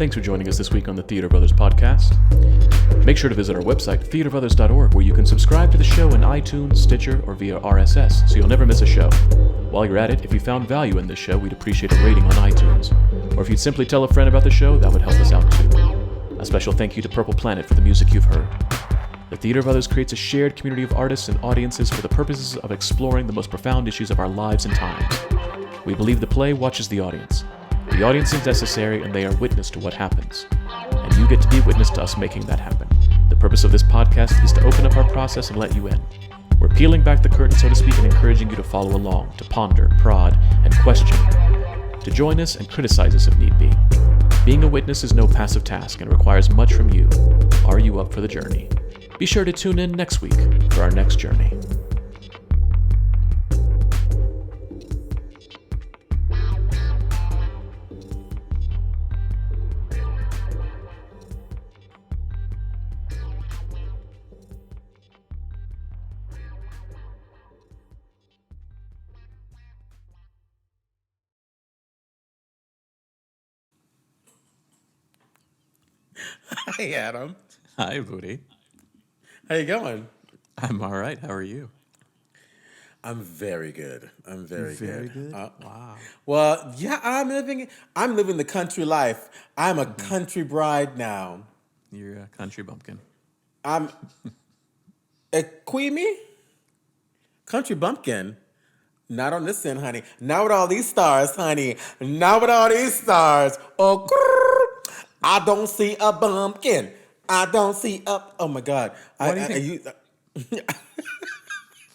Thanks for joining us this week on the Theater Brothers podcast. Make sure to visit our website, theaterbrothers.org, where you can subscribe to the show in iTunes, Stitcher, or via RSS, so you'll never miss a show. While you're at it, if you found value in this show, we'd appreciate a rating on iTunes. Or if you'd simply tell a friend about the show, that would help us out too. A special thank you to Purple Planet for the music you've heard. The Theater Brothers creates a shared community of artists and audiences for the purposes of exploring the most profound issues of our lives and times. We believe the play watches the audience. The audience is necessary, and they are witness to what happens. And you get to be witness to us making that happen. The purpose of this podcast is to open up our process and let you in. We're peeling back the curtain, so to speak, and encouraging you to follow along, to ponder, prod, and question, to join us and criticize us if need be. Being a witness is no passive task and requires much from you. Are you up for the journey? Be sure to tune in next week for our next journey. Hi, Adam. Hi, Budi. How you going? I'm all right. How are you? I'm very good. I'm very good. Wow. Well, yeah, I'm living the country life. I'm a country bride now. You're a country bumpkin. I'm a queenie? Country bumpkin. Not on this end, honey. Not with all these stars, honey. Not with all these stars. Oh, I don't see a bumpkin. I don't see a... Oh, my God. What do you think?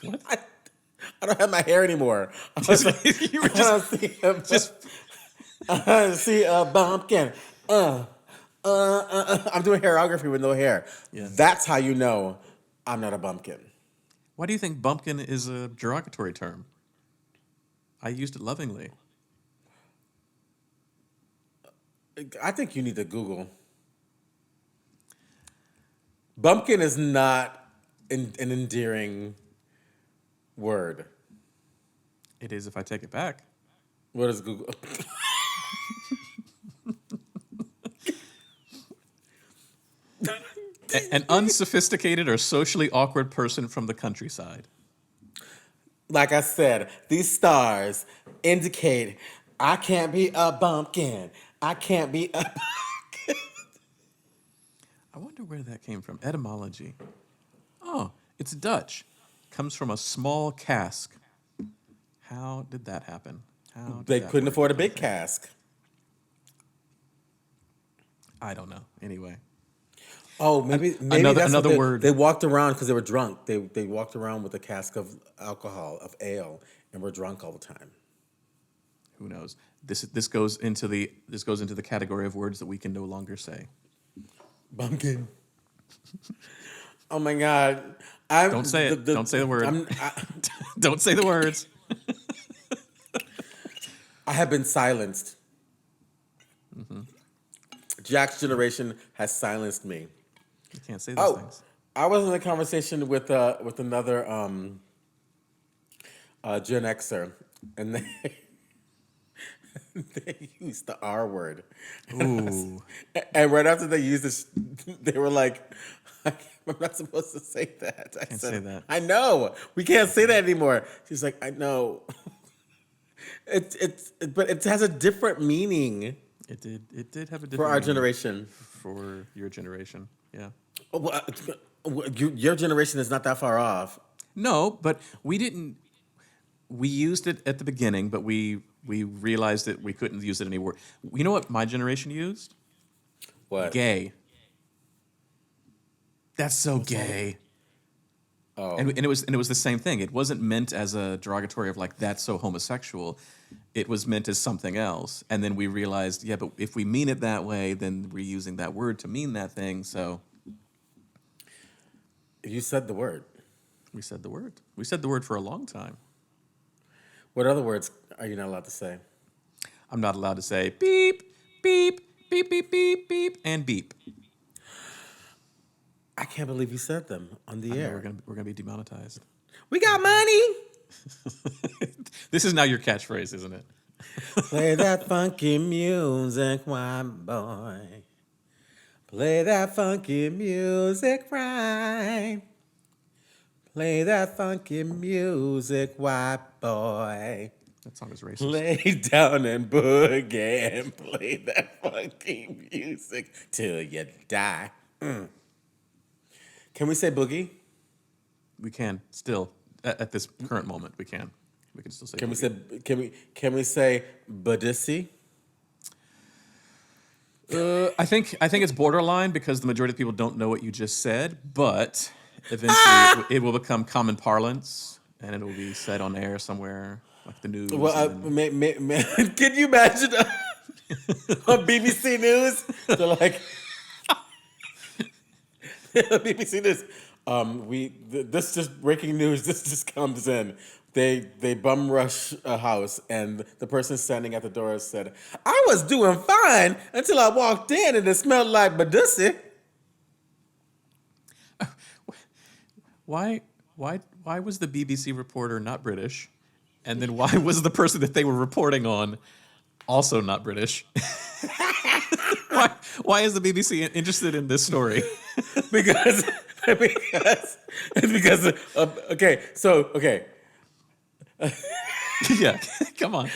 What? I don't have my hair anymore. I don't see a bumpkin. I'm doing hairography with no hair. Yeah. That's how you know I'm not a bumpkin. Why do you think bumpkin is a derogatory term? I used it lovingly. I think you need to Google. Bumpkin is not an endearing word. It is if I take it back. What is Google? An unsophisticated or socially awkward person from the countryside. Like I said, these stars indicate I can't be a bumpkin. I can't be a bumpkin. I wonder where that came from. Etymology. Oh, it's Dutch. Comes from a small cask. How did that happen? They couldn't afford a big cask. I don't know. Anyway. Oh, maybe another that's word. They walked around because they were drunk. They walked around with a cask of alcohol, of ale, and were drunk all the time. Who knows? This goes into the category of words that we can no longer say. Bumpkin. Oh my God! Don't say it. Don't say the word. Don't say the words. I have been silenced. Mm-hmm. Jack's generation has silenced me. You can't say those things. I was in a conversation with another Gen Xer, and they used the R word. Ooh. And right after they used this, they were like, I'm not supposed to say that. I can't say that. I know. We can't say that anymore. She's like, I know. But it has a different meaning. It did have a different for our meaning generation. For your generation, yeah. Well, your generation is not that far off. No, but we didn't. We used it at the beginning, but we realized that we couldn't use it anymore. You know what my generation used? What? Gay. That's so gay. Oh. And it was the same thing. It wasn't meant as a derogatory of like that's so homosexual. It was meant as something else. And then we realized, yeah, but if we mean it that way, then we're using that word to mean that thing. So you said the word. We said the word. We said the word for a long time. What other words are you not allowed to say? I'm not allowed to say beep, beep, beep, beep, beep, beep, and beep. I can't believe you said them on the air. We're gonna be demonetized. We got money. This is now your catchphrase, isn't it? Play that funky music, white boy. Play that funky music, right. Play that funky music, white boy. That song is racist. Lay down and boogie and play that funky music till you die. Can we say boogie? We can still at this current moment. We can still say. Can boogie. we say Budissy? I think it's borderline because the majority of people don't know what you just said, but eventually it will become common parlance and it will be said on air somewhere like the news. Well, can you imagine on BBC News? They're like, BBC News. This just breaking news. This just comes in. They bum rush a house, and the person standing at the door said, "I was doing fine until I walked in, and it smelled like Badussy." Why was the BBC reporter not British, and then why was the person that they were reporting on also not British? Why is the BBC interested in this story? because okay. Yeah, come on.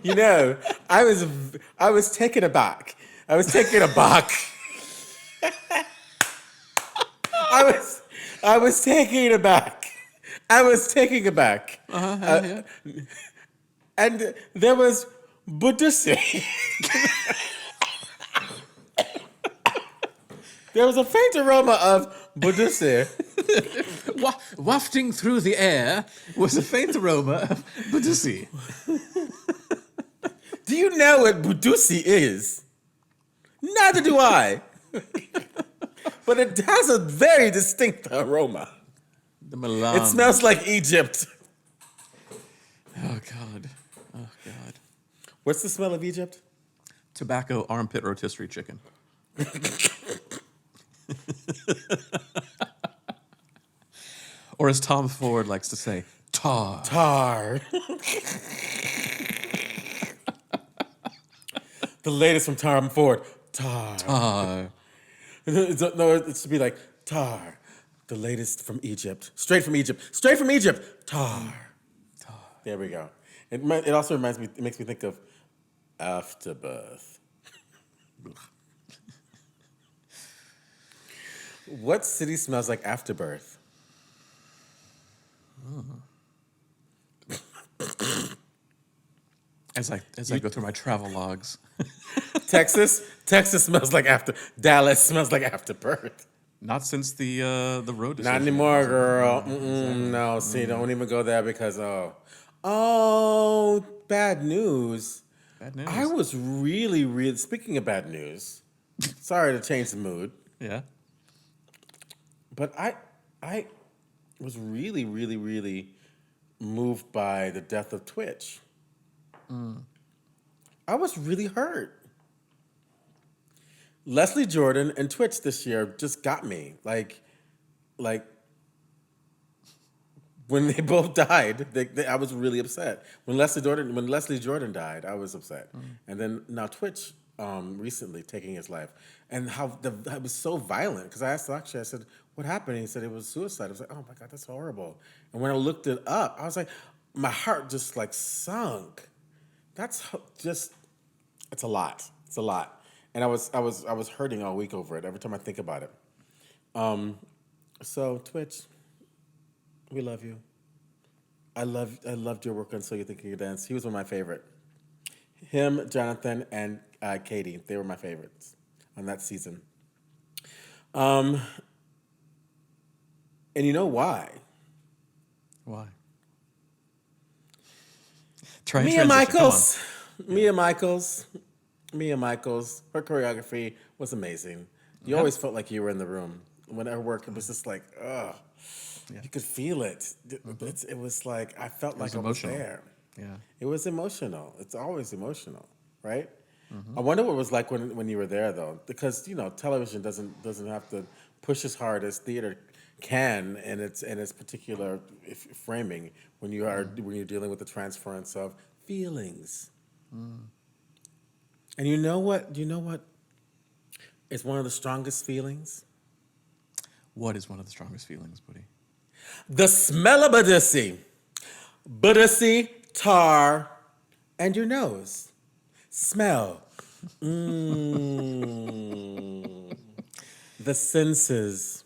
You know, I was taken aback. I was taken aback. I was taken aback. Yeah. And there was Budusi. There was a faint aroma of Budusi. Wafting through the air was a faint aroma of Budusi. Do you know what Budusi is? Neither do I. But it has a very distinct aroma. The melange. It smells like Egypt. Oh, God. What's the smell of Egypt? Tobacco armpit rotisserie chicken. Or as Tom Ford likes to say, tar. Tar. The latest from Tom Ford. Tar. Tar. No, it should be like tar. The latest from Egypt. Straight from Egypt. Tar. There we go. It also reminds me, it makes me think of afterbirth. What city smells like afterbirth? As I go through my travel logs. Texas smells like Dallas smells like afterbirth. Not since the road decision. Not anymore, girl. No, see, don't even go there because bad news. Bad news. I was really speaking of bad news. Sorry to change the mood, Yeah. but I was really moved by the death of Twitch. I was really hurt. Leslie Jordan and Twitch this year just got me. Like when they both died, I was really upset. When Leslie Jordan died, I was upset. And then now Twitch recently taking his life, and how that was so violent. Because I asked Akshay, I said, "What happened?" And he said it was suicide. I was like, "Oh my God, that's horrible." And when I looked it up, I was like, my heart just like sunk. It's a lot. It's a lot. And I was hurting all week over it. Every time I think about it. So Twitch, we love you. I loved your work on So You Think You Can Dance. He was one of my favorite. Him, Jonathan, and Katie. They were my favorites on that season. And you know why? Why? Mia Michaels. Her choreography was amazing. You always felt like you were in the room. When her work, it was just like, ugh. Yeah. You could feel it. It was like, I felt like I was there. Yeah. It was emotional. It's always emotional, right? I wonder what it was like when you were there, though, because television doesn't have to push as hard as theater can in its particular framing when you're dealing with the transference of feelings. And you know what? It's one of the strongest feelings. What is one of the strongest feelings, Budi? The smell of Budissy, tar, and your nose. Smell. The senses.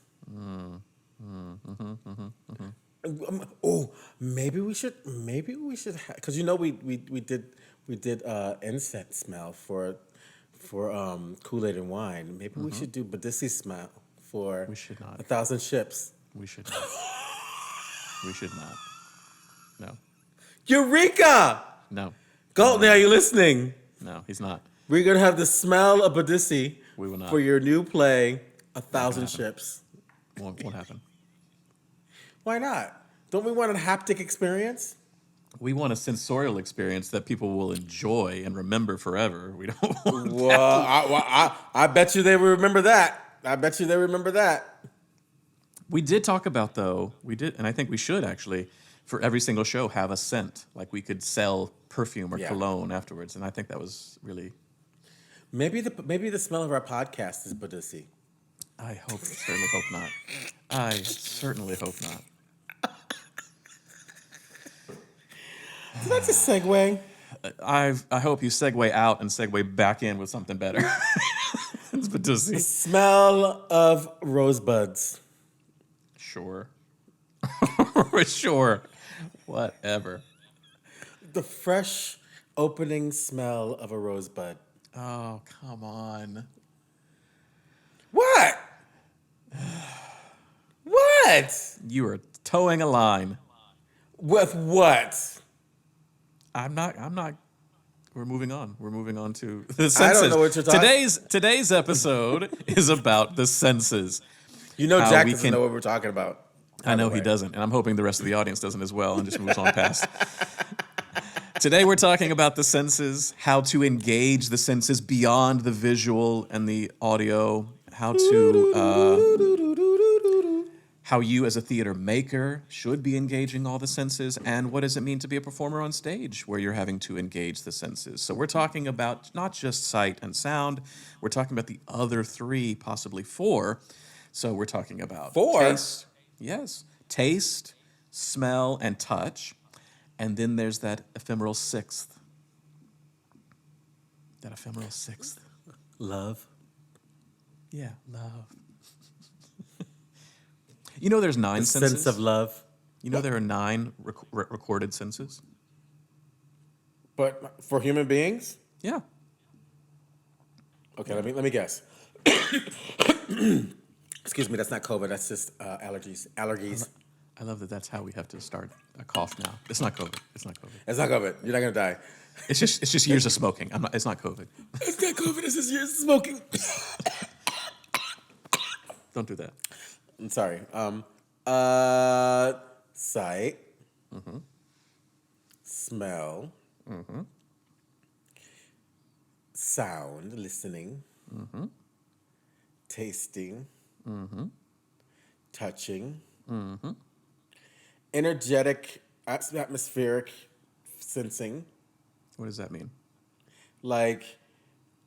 Oh, maybe we should, because we did incense smell for Kool-Aid and wine. Maybe we should do Budissy smell for We should not. 1,000 ships. We should not. We should not. No. Eureka! No. Golden, are you listening? No, he's not. We're gonna have the smell of Budissy We will not. for your new play, 1,000 ships. Won't happen. Why not? Don't we want a haptic experience? We want a sensorial experience that people will enjoy and remember forever. We don't want Well, I bet you they remember that. We did talk about, though, and I think we should actually, for every single show, have a scent. Like we could sell perfume or cologne afterwards. And I think that was really... Maybe the smell of our podcast is Budissy. I certainly hope not. I certainly hope not. So that's a segue. I hope you segue out and segue back in with something better. It's Budissy. The smell of rosebuds. Sure. Sure. Whatever. The fresh opening smell of a rosebud. Oh, come on. What? What? You are towing a line. With what? I'm not. We're moving on. We're moving on to the senses. I don't know what you're talking. Today's episode is about the senses. Jack doesn't know what we're talking about. I know he doesn't, and I'm hoping the rest of the audience doesn't as well and just moves on past. Today we're talking about the senses, how to engage the senses beyond the visual and the audio, how you as a theater maker should be engaging all the senses, and what does it mean to be a performer on stage where you're having to engage the senses. So we're talking about not just sight and sound, we're talking about the other three, possibly four. So we're talking about taste. Yes, taste, smell, and touch. And then there's that ephemeral sixth. Love. Yeah, love. You know there's 9 senses? Sense of love. You know there are 9 recorded senses? But for human beings? Yeah. Okay, let me guess. Excuse me, that's not COVID. That's just allergies. I love that that's how we have to start a cough now. It's not COVID. It's not COVID. You're not gonna die. It's just years of smoking. It's not COVID. It's not COVID. It's just years of smoking. Don't do that. I'm sorry. Sight. Mm-hmm. Smell. Mm-hmm. Sound. Listening. Mm-hmm. Tasting. Mm-hmm. Touching. Mm-hmm. Energetic, atmospheric sensing. What does that mean? Like,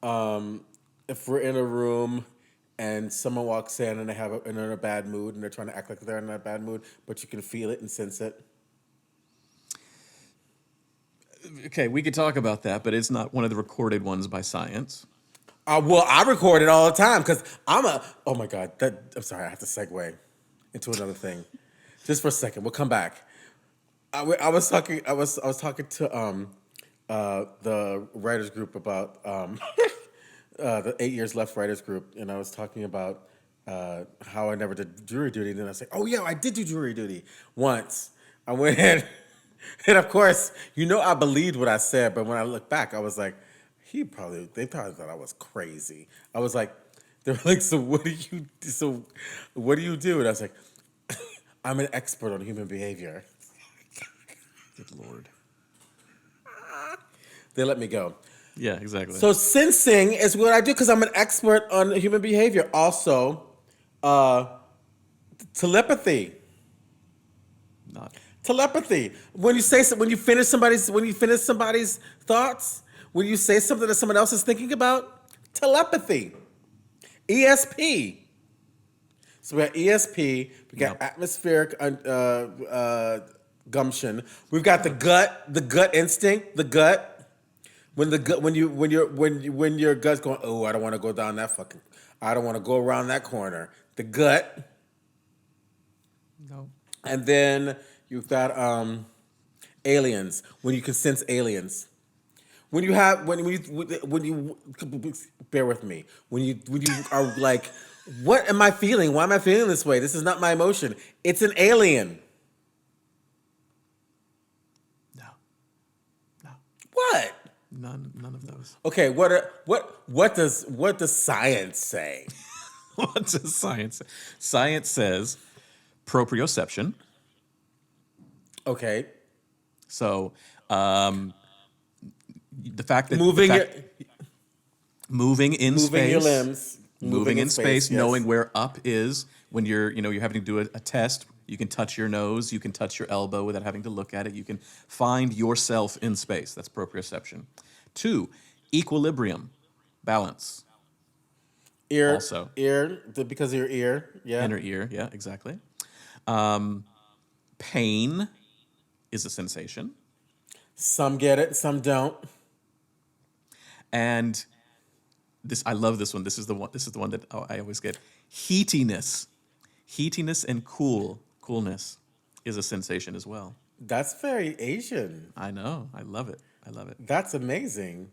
if we're in a room and someone walks in and they're in a bad mood and they're trying to act like they're in a bad mood, but you can feel it and sense it. Okay, we could talk about that, but it's not one of the recorded ones by science. Well, I record it all the time because oh my God, I'm sorry, I have to segue into another thing. Just for a second, we'll come back. I was talking to the writers group about the 8 Years Left writers group, and I was talking about how I never did jury duty. And then I was like, oh yeah, I did do jury duty once. I went in, and of course, I believed what I said, but when I look back, I was like, they probably thought I was crazy. I was like, they were like, so what do you do? And I was like, I'm an expert on human behavior. Good Lord. They let me go. Yeah, exactly. So sensing is what I do because I'm an expert on human behavior. Also, telepathy. Telepathy. When you finish somebody's thoughts, when you say something that someone else is thinking about, telepathy. ESP. So we got ESP, we got atmospheric gumption. We've got the gut instinct, the gut. When your gut's going, oh, I don't want to go down that I don't want to go around that corner. The gut. No. And then you've got aliens. When you can sense aliens. When you bear with me. When you are like, what am I feeling? Why am I feeling this way? This is not my emotion. It's an alien. No. What? None of those. Okay, what does science say? What does science say? Science says proprioception. Okay. So the fact that moving in space, your limbs, moving in space, yes. knowing where up is when you're having to do a test. You can touch your nose, you can touch your elbow without having to look at it. You can find yourself in space. That's proprioception. 2, equilibrium, balance. Ear, also. Because of your ear, yeah. Inner ear, yeah, exactly. Pain is a sensation. Some get it, some don't. And I love this one. This is the one that I always get. Heatiness and coolness is a sensation as well. That's very Asian. I know. I love it. That's amazing.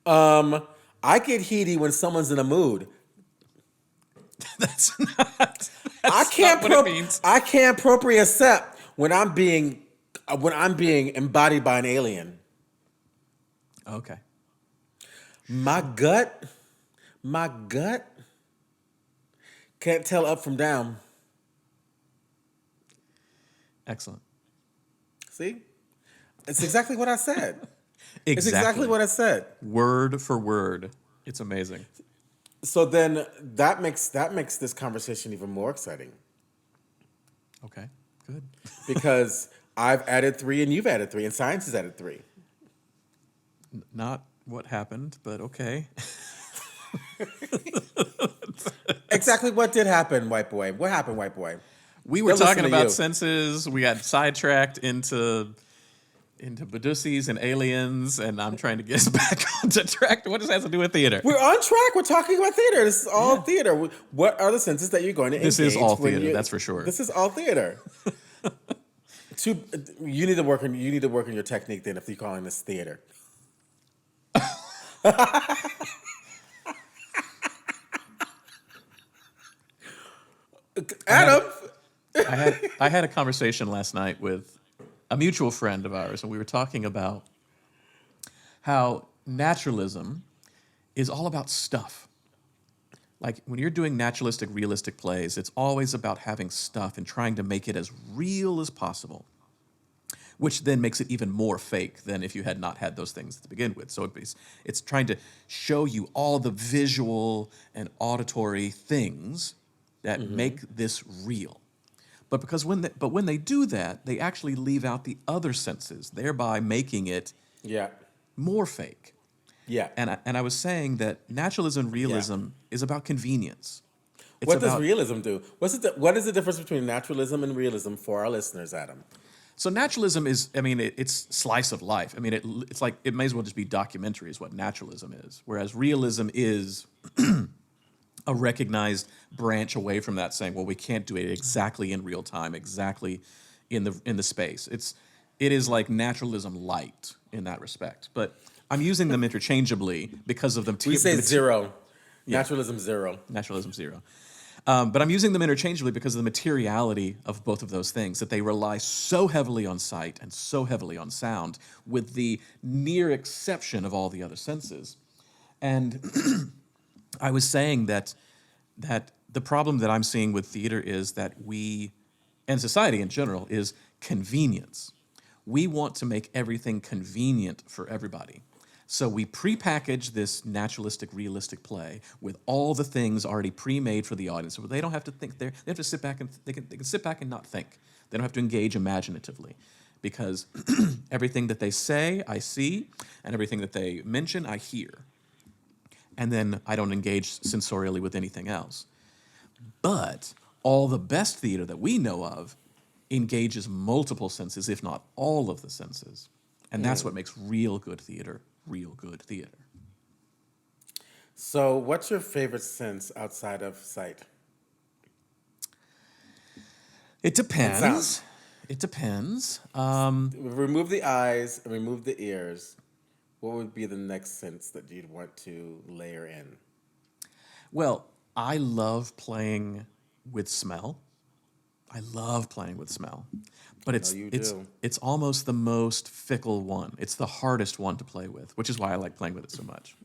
I get heaty when someone's in a mood. That's I can't not what it means. I can't propriocept when I'm being embodied by an alien. Okay. My gut can't tell up from down. Excellent. See? It's exactly what I said. Exactly. It's exactly what I said. Word for word. It's amazing. So then that makes this conversation even more exciting. Okay, good. Because I've added 3 and you've added 3 and science has added 3. Not what happened, but okay. Exactly what did happen, white boy? What happened, white boy? We were They'll talking listen to about you. senses. We got sidetracked into Badusis and aliens, and I'm trying to get us back onto track. What does that have to do with theater? We're on track. We're talking about theater. This is all theater. What are the senses that you're going to engage? This is all when theater, that's for sure. This is all theater. You need to work on your technique then if you're calling this theater. Adam. I had a conversation last night with a mutual friend of ours, and we were talking about how naturalism is all about stuff. Like when you're doing naturalistic, realistic plays, it's always about having stuff and trying to make it as real as possible, which then makes it even more fake than if you had not had those things to begin with. So it's trying to show you all the visual and auditory things that make this real. But when they do that, they actually leave out the other senses, thereby making it more fake. Yeah. And I was saying that naturalism and realism is about convenience. What does realism do? What is the difference between naturalism and realism for our listeners, Adam? So naturalism is, it's slice of life. It's like, it may as well just be documentary is what naturalism is. Whereas realism is a recognized branch away from that, saying, well, we can't do it exactly in real time, exactly in the space. It is like naturalism light in that respect. But I'm using them interchangeably because of them. We say zero. Yeah. Naturalism zero. Naturalism zero. But I'm using them interchangeably because of the materiality of both of those things, that they rely so heavily on sight and so heavily on sound, with the near exception of all the other senses. And I was saying that the problem that I'm seeing with theater is that we, and society in general, is convenience. We want to make everything convenient for everybody. So we prepackage this naturalistic, realistic play with all the things already pre-made for the audience, so they don't have to think. They have to sit back and they can sit back and not think. They don't have to engage imaginatively, because everything that they say, I see, and everything that they mention, I hear. And then I don't engage sensorially with anything else. But all the best theater that we know of engages multiple senses, if not all of the senses. And that's what makes real good theater real good theater. So, what's your favorite sense outside of sight? It depends. sound. It depends. Remove the eyes and remove the ears. What would be the next sense that you'd want to layer in? Well, I love playing with smell. I love playing with smell. But it's almost the most fickle one. It's the hardest one to play with, which is why I like playing with it so much.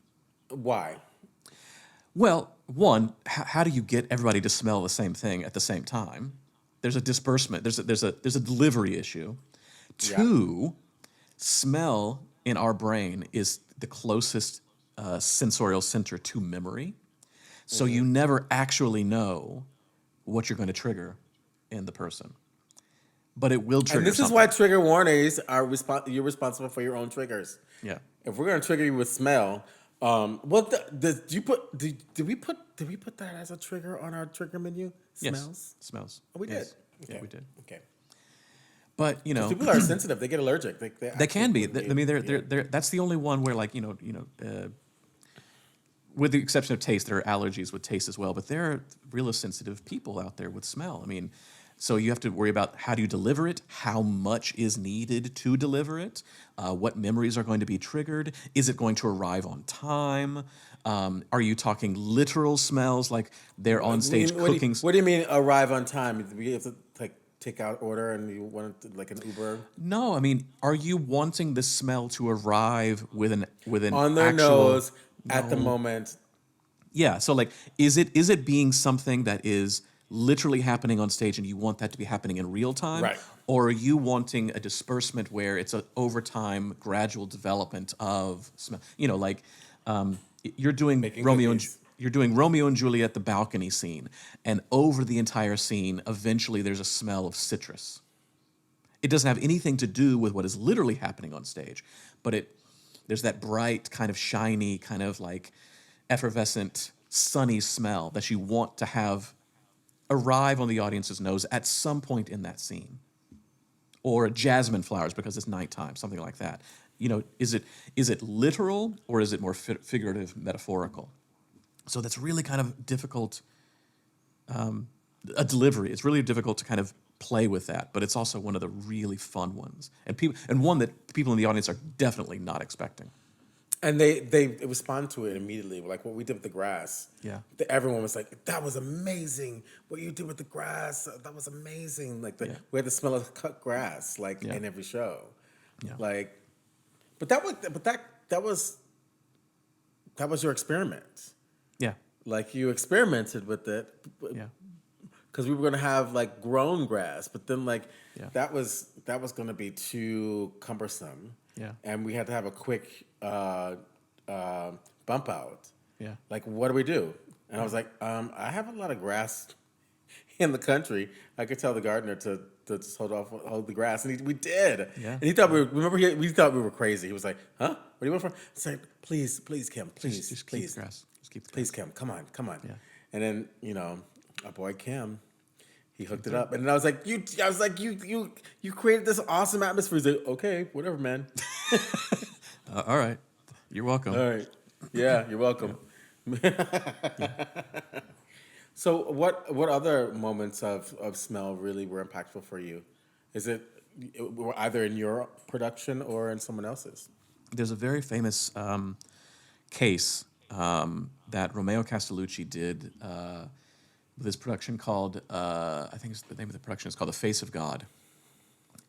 Why? Well, one, how do you get everybody to smell the same thing at the same time? There's a disbursement. There's a delivery issue. Yeah. Two, smell in our brain is the closest sensorial center to memory. So you never actually know what you're going to trigger in the person. But it will trigger And this something. is why trigger warnings are you're responsible for your own triggers. Yeah. If we're gonna trigger you with smell, did we put that as a trigger on our trigger menu? Smells. Yes. Smells. Oh, we Yes. did. Yeah, we did. Okay. But you know, People are sensitive. They get allergic. they can be. I mean, they're. That's the only one where, like, with the exception of taste, there are allergies with taste as well. But there are really sensitive people out there with smell. I mean, so you have to worry about how do you deliver it, how much is needed to deliver it, what memories are going to be triggered, is it going to arrive on time? Are you talking literal smells, like they're on stage cooking? What do you mean arrive on time? Do we have to take out order and you want it like an Uber? No, I mean, are you wanting the smell to arrive with an On their actual nose at the moment? Yeah. So, like, is it being something that is literally happening on stage and you want that to be happening in real time? Right. Or are you wanting a disbursement where it's an over time, gradual development of smell? You know, like, you're doing Making Romeo and cookies. you're doing Romeo and Juliet, the balcony scene, and over the entire scene, eventually there's a smell of citrus. It doesn't have anything to do with what is literally happening on stage, but there's that bright, kind of shiny, kind of like effervescent, sunny smell that you want to have arrive on the audience's nose at some point in that scene. Or jasmine flowers because it's nighttime, something like that. You know, is it literal or is it more figurative, metaphorical? So that's really kind of difficult, a delivery. It's really difficult to kind of play with that, but it's also one of the really fun ones. And one that people in the audience are definitely not expecting. And they respond to it immediately, like what we did with the grass. Yeah. Everyone was like, "That was amazing! What you did with the grass, that was amazing!" Like we had the smell of cut grass, like in every show. Yeah. Like, that was your experiment. Yeah. Like you experimented with it. Yeah. Because we were gonna have like grown grass, but then Yeah. that was gonna be too cumbersome. Yeah. And we had to have a quick bump out. Yeah. Like, what do we do? And I was like, I have a lot of grass in the country. I could tell the gardener to just hold the grass, and we did. Yeah. And he thought we thought we were crazy. He was like, "Huh? What do you want from?" It's like, please, Kim, please, Just keep please, the grass. Just keep the grass. please, Kim, come on. Yeah. And then our boy Kim, he hooked it up, and I was like, you created this awesome atmosphere. He's like, okay, whatever, man. All right. You're welcome. All right, yeah, you're welcome. So, what other moments of smell really were impactful for you? Is it either in your production or in someone else's? There's a very famous case that Romeo Castellucci did with his production called, I think the name of the production is called The Face of God.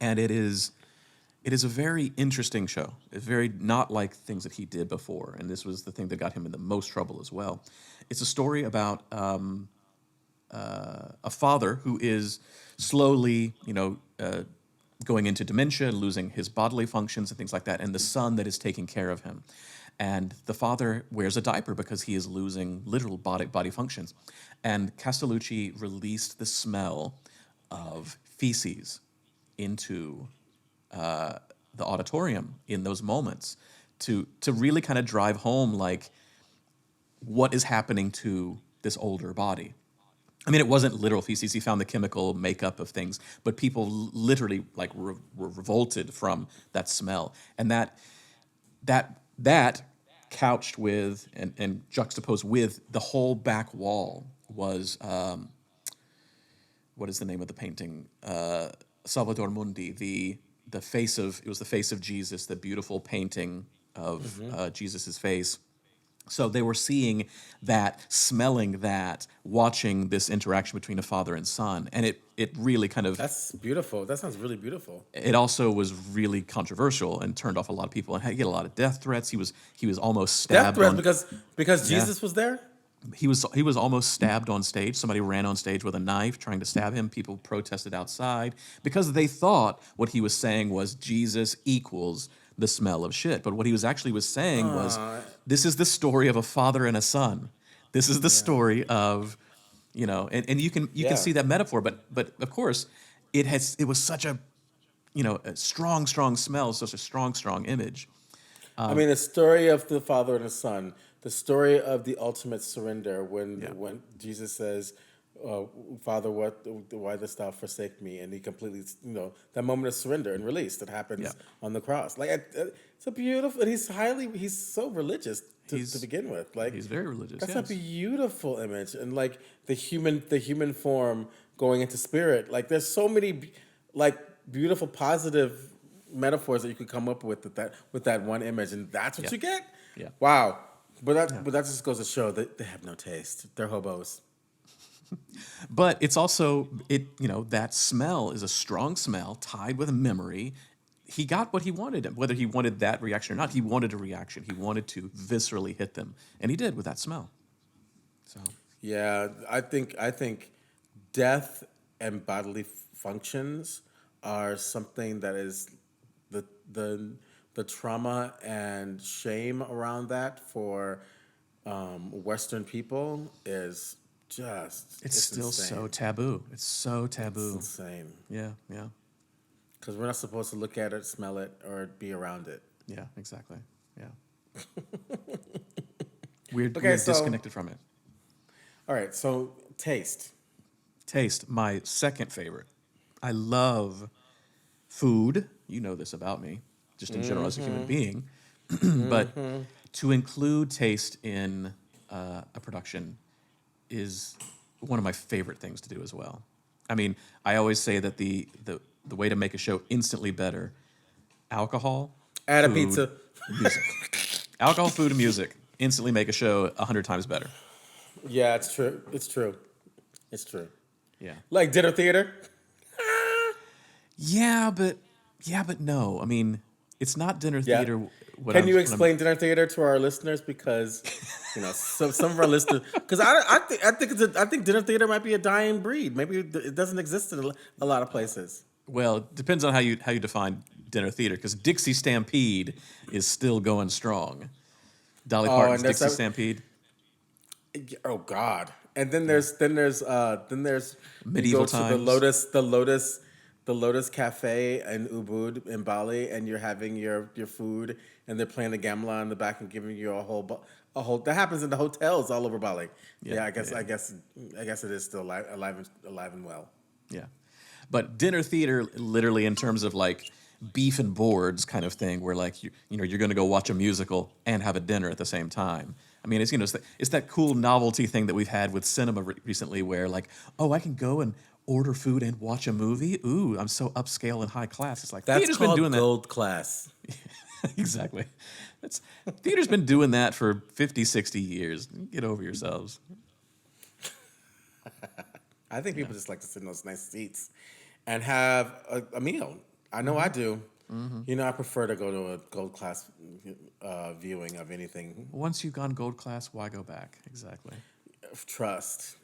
And it is a very interesting show. It's very not like things that he did before. And this was the thing that got him in the most trouble as well. It's a story about a father who is slowly, going into dementia, losing his bodily functions and things like that, and the son that is taking care of him. and the father wears a diaper because he is losing literal body functions. And Castellucci released the smell of feces into the auditorium in those moments to really kind of drive home like what is happening to this older body. I mean, it wasn't literal feces. He found the chemical makeup of things, but people literally like were revolted from that smell, and that couched with and juxtaposed with the whole back wall was what is the name of the painting? Salvador Mundi, the face of it was the face of Jesus, the beautiful painting of Jesus's face. So they were seeing that, smelling that, watching this interaction between a father and son, and it really kind of. That's beautiful. That sounds really beautiful. It also was really controversial and turned off a lot of people, and he had a lot of death threats. He was almost stabbed. Death threats because Jesus was there. He was almost stabbed on stage. Somebody ran on stage with a knife trying to stab him. People protested outside because they thought what he was saying was Jesus equals the smell of shit. But what he was actually saying was, this is the story of a father and a son. This is the story of, and you can see that metaphor. But of course, it was such a, a strong smell, such a strong image. I mean, the story of the father and the son, the story of the ultimate surrender when Jesus says, Father, why dost thou forsake me? And he completely, that moment of surrender and release that happens on the cross. Like, it's a beautiful, and he's so religious to begin with. Like, he's very religious. That's a beautiful image. And like the human form going into spirit. Like, there's so many, like, beautiful, positive metaphors that you could come up with that one image, and that's what you get. Yeah. Wow. But that just goes to show that they have no taste. They're hobos. But it's also that smell is a strong smell tied with a memory. He got what he wanted, whether he wanted that reaction or not. He wanted a reaction. He wanted to viscerally hit them, and he did with that smell. So yeah, I think death and bodily functions are something that is the trauma and shame around that for Western people is just it's still insane. so taboo. It's so taboo. It's insane. Yeah. Because we're not supposed to look at it, smell it, or be around it. Yeah, exactly. Yeah. we're so, disconnected from it. All right, so taste. Taste, my second favorite. I love food. You know this about me, just in general as a human being. But to include taste in a production is one of my favorite things to do as well. I mean, I always say that the way to make a show instantly better, alcohol, Add food, a pizza. music. Alcohol, food, and music instantly make a show 100 times better. Yeah, it's true. It's true. Yeah. Like dinner theater. Yeah, but no. I mean, it's not dinner theater. Can you explain dinner theater to our listeners? Because some of our listeners. Because I think dinner theater might be a dying breed. Maybe it doesn't exist in a lot of places. Well, it depends on how you define dinner theater. Because Dixie Stampede is still going strong. Dolly Parton's Dixie Stampede. Oh God! And then there's Medieval you go times. to the Lotus Cafe in Ubud in Bali, and you're having your food, and they're playing the gamelan in the back and giving you a whole. That happens in the hotels all over Bali. I guess it is still alive and well. Yeah, but dinner theater, literally in terms of like beef and boards kind of thing, where like you're going to go watch a musical and have a dinner at the same time. I mean, it's that cool novelty thing that we've had with cinema recently, where like, oh, I can go and order food and watch a movie. Ooh, I'm so upscale and high class. It's like That's theater's called been doing gold class. Exactly. Theater's been doing that for 50, 60 years. Get over yourselves. I think people just like to sit in those nice seats and have a meal. I know I do. Mm-hmm. I prefer to go to a gold class viewing of anything. Once you've gone gold class, why go back? Exactly. Trust.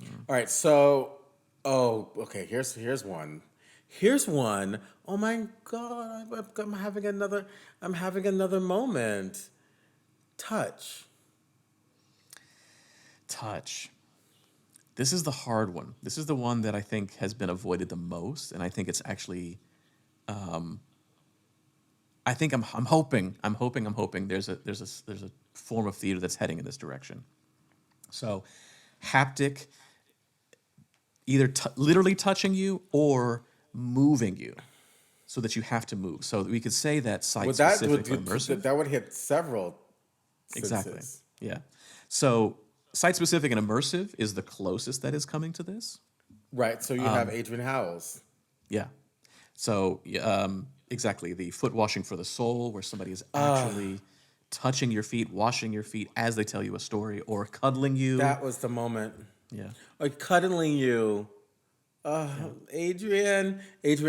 All right, so okay. Here's one. Oh my God! I'm having another moment. Touch. Touch. This is the hard one. This is the one that I think has been avoided the most, and I think it's actually. I think I'm hoping there's a form of theater that's heading in this direction. So, haptic, either literally touching you or moving you, so that you have to move. So we could say that site-specific and immersive. That would hit several senses. Exactly. Yeah. So site-specific and immersive is the closest that is coming to this. Right. So you have Adrian Howells. Yeah. So exactly, the foot washing for the soul, where somebody is actually touching your feet, washing your feet as they tell you a story, or cuddling you. That was the moment. Yeah. Like cuddling you. Adrian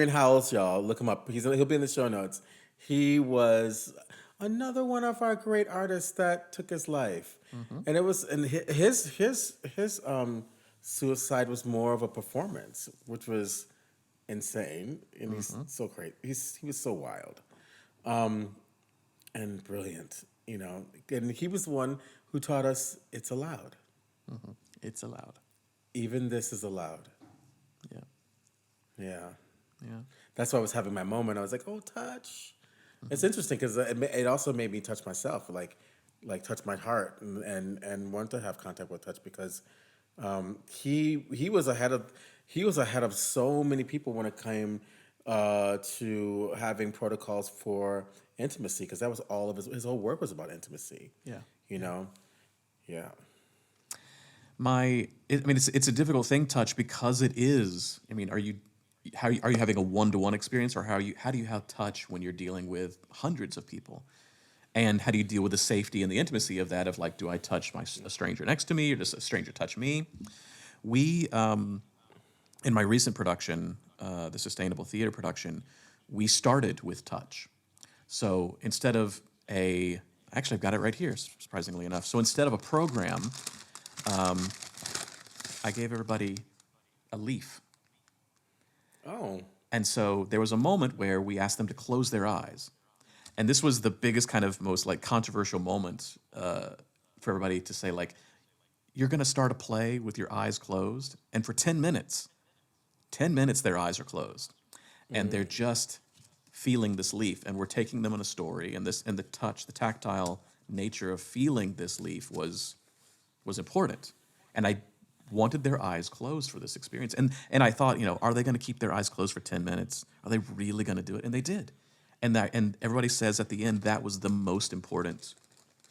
Howells, y'all. Look him up. He'll be in the show notes. He was another one of our great artists that took his life. And it was his suicide was more of a performance, which was insane. And he's so great. He was so wild. And brilliant, you know. And he was the one who taught us it's allowed. It's allowed. Even this is allowed. Yeah. Yeah. Yeah. That's why I was having my moment. I was like, oh, touch. It's interesting because it also made me touch myself, like touch my heart and want to have contact with touch because he was ahead of so many people when it came to having protocols for intimacy because that was all of his whole work was about intimacy. Yeah. You know? Yeah. It's a difficult thing, touch, because it is. I mean, are you having a one-to-one experience, or how do you have touch when you're dealing with hundreds of people, and how do you deal with the safety and the intimacy of that? Of like, do I touch a stranger next to me, or does a stranger touch me? We, in my recent production, the Sustainable Theater production, we started with touch. So instead of actually I've got it right here, surprisingly enough. So instead of a program. I gave everybody a leaf. Oh. And so there was a moment where we asked them to close their eyes. And this was the biggest kind of most like controversial moment for everybody to say, like, you're going to start a play with your eyes closed. And for 10 minutes their eyes are closed. And they're just feeling this leaf. And we're taking them on a story. And the touch, the tactile nature of feeling this leaf was important. And I wanted their eyes closed for this experience. And I thought, are they going to keep their eyes closed for 10 minutes? Are they really going to do it? And they did. And everybody says at the end that was the most important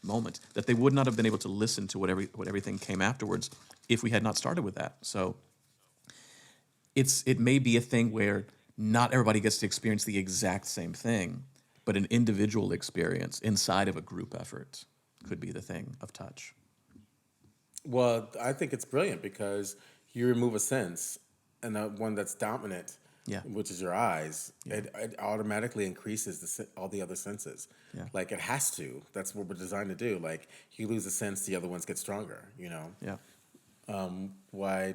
moment, that they would not have been able to listen to what everything came afterwards if we had not started with that. So it may be a thing where not everybody gets to experience the exact same thing, but an individual experience inside of a group effort could be the thing of touch. Well, I think it's brilliant because you remove a sense, and the one that's dominant, which is your eyes, it automatically increases all the other senses. Yeah. Like it has to. That's what we're designed to do. Like you lose a sense, the other ones get stronger. Yeah. Why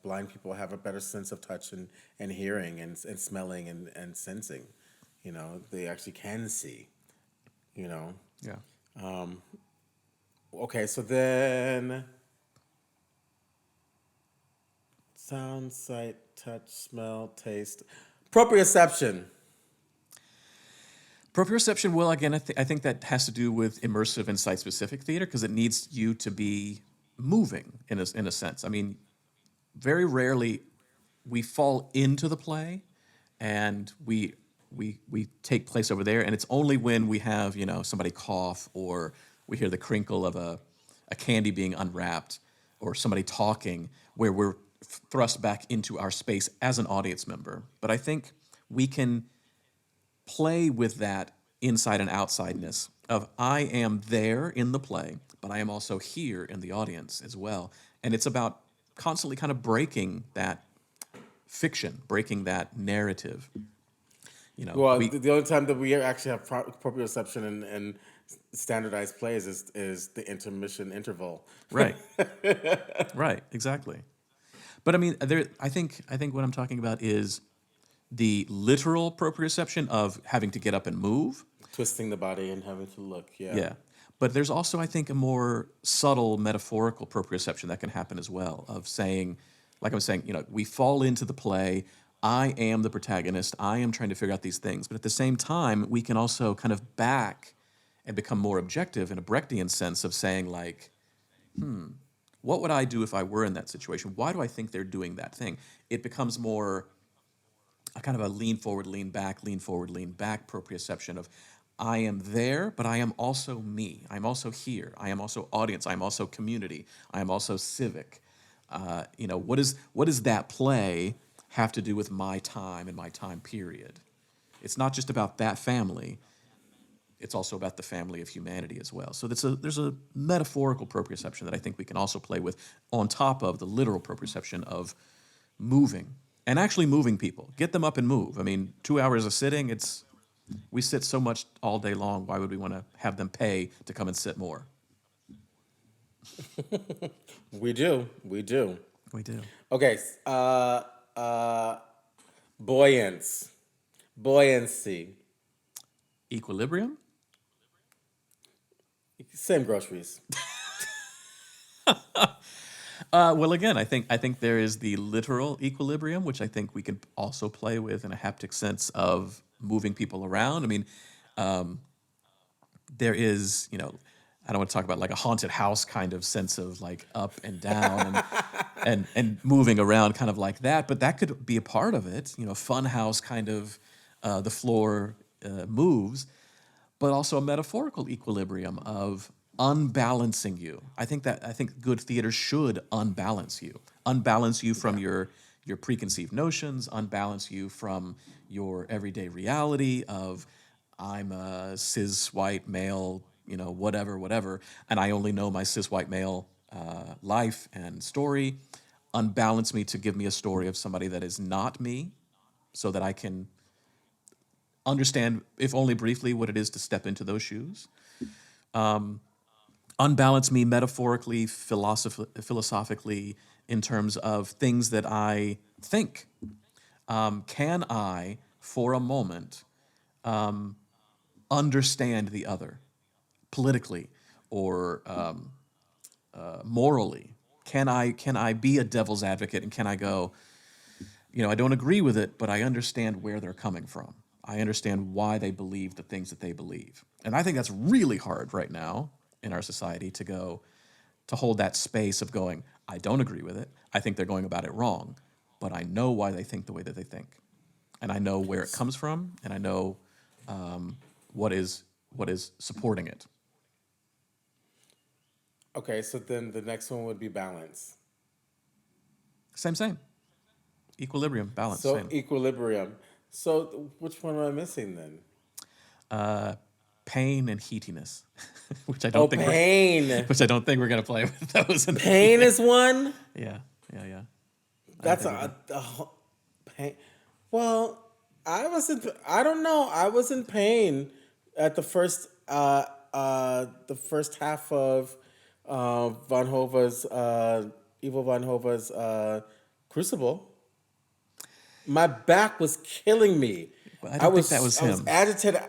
blind people have a better sense of touch and hearing and smelling and sensing. They actually can see. Yeah. Okay, so then sound, sight, touch, smell, taste, proprioception. Proprioception, well, again, I think that has to do with immersive and site-specific theater because it needs you to be moving in a sense. I mean, very rarely we fall into the play and we take place over there, and it's only when we have somebody cough or we hear the crinkle of a candy being unwrapped or somebody talking where we're thrust back into our space as an audience member. But I think we can play with that inside and outsideness of I am there in the play, but I am also here in the audience as well. And it's about constantly kind of breaking that fiction, breaking that narrative. Well, the only time that we actually have proprioception and standardized plays is the intermission interval. Right. Right. Exactly. But I mean, I think what I'm talking about is the literal proprioception of having to get up and move, twisting the body and having to look. Yeah. Yeah. But there's also, I think, a more subtle metaphorical proprioception that can happen as well, of saying, like I was saying, we fall into the play. I am the protagonist. I am trying to figure out these things. But at the same time, we can also kind of back and become more objective in a Brechtian sense of saying, like, what would I do if I were in that situation? Why do I think they're doing that thing? It becomes more a kind of a lean forward, lean back proprioception of, I am there, but I am also me. I'm also here. I am also audience. I'm also community. I am also civic. What does that play have to do with my time and my time period? It's not just about that family. It's also about the family of humanity as well. So there's a metaphorical proprioception that I think we can also play with on top of the literal proprioception of moving and actually moving people. Get them up and move. I mean, 2 hours of sitting, we sit so much all day long. Why would we want to have them pay to come and sit more? We do. We do. Okay. Buoyancy. Equilibrium? Same groceries. Well, again, I think there is the literal equilibrium, which I think we can also play with in a haptic sense of moving people around. I mean, there is, I don't want to talk about like a haunted house kind of sense of like up and down and moving around kind of like that, but that could be a part of it. Fun house kind of the floor moves, but also a metaphorical equilibrium of unbalancing you. I think good theater should unbalance you from your preconceived notions, unbalance you from your everyday reality of I'm a cis white male, whatever, and I only know my cis white male life and story. Unbalance me to give me a story of somebody that is not me, so that I can understand, if only briefly, what it is to step into those shoes. Unbalance me metaphorically, philosophically, in terms of things that I think. Can I, for a moment, understand the other politically or morally? Can I be a devil's advocate, and can I go, I don't agree with it, but I understand where they're coming from. I understand why they believe the things that they believe. And I think that's really hard right now in our society to hold that space of going, I don't agree with it. I think they're going about it wrong, but I know why they think the way that they think. And I know where it comes from, and I know what is supporting it. Okay, so then the next one would be balance. Same. Equilibrium, balance. So same. Equilibrium. So which one am I missing then? Pain and heatiness, which I don't think pain. Which I don't think we're gonna play with those. Pain is one. Yeah. That's a pain. Well, I don't know. I was in pain at the first half of Von Hova's Ivo Von Hova's Crucible. My back was killing me. Well, I don't think that was him. I was agitated.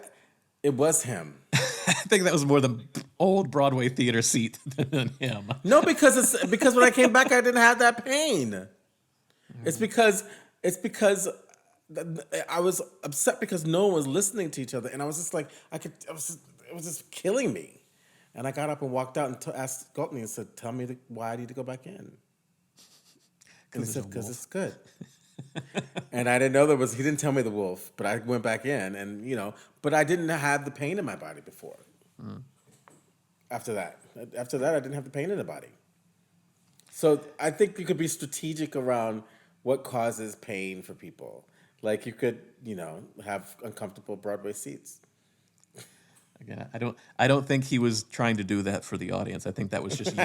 It was him. I think that was more the old Broadway theater seat than him. No, because when I came back, I didn't have that pain. It's because I was upset because no one was listening to each other, and I was just like, it was just killing me. And I got up and walked out and asked Galtney and said, "Tell me why I need to go back in." And he said, "Because it's good." And I didn't know he didn't tell me the wolf, but I went back in and, but I didn't have the pain in my body before. After that, I didn't have the pain in the body. So I think you could be strategic around what causes pain for people. Like you could, have uncomfortable Broadway seats. Again, I don't think he was trying to do that for the audience. I think that was just